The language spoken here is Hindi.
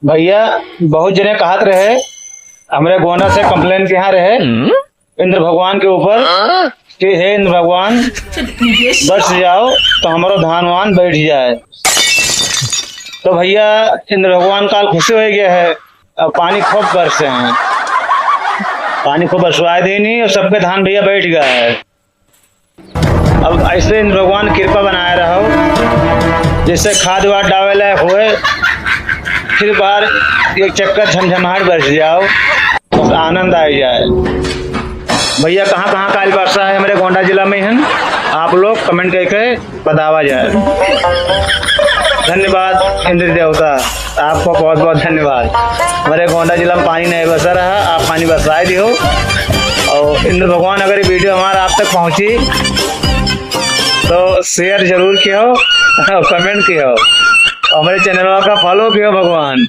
भैया बहुत जने कहत रहे हमरे गोंडा से कंप्लेन के यहाँ रहे इंद्र भगवान के ऊपर कि हे इंद्र भगवान बरस जाओ तो हमारो धान वान बैठ जाए। तो भैया इंद्र भगवान काल खुशी हो गया है, अब पानी खूब बरसे हैं, पानी खूब बरसवाए देनी और सबके धान भैया बैठ गया है। अब ऐसे इंद्र भगवान कृपा बनाए रहो जिससे खाद वाद डावे लायक हुए, फिर बार एक चक्कर झमझमाहट बरस जाओ तो आनंद आ जाए। भैया कहाँ कहाँ काल वर्षा है हमारे गोंडा जिला में है, आप लोग कमेंट करके बतावा जाए। धन्यवाद इंद्र देवता, आपको बहुत बहुत धन्यवाद। हमारे गोंडा जिला में पानी नहीं बरसा रहा, आप पानी बरसाए दियो। और इंद्र भगवान अगर ये वीडियो हमारा आप तक पहुँची तो शेयर जरूर किया हो, कमेंट किया हो, हमारे चैनल का फॉलो किया भगवान।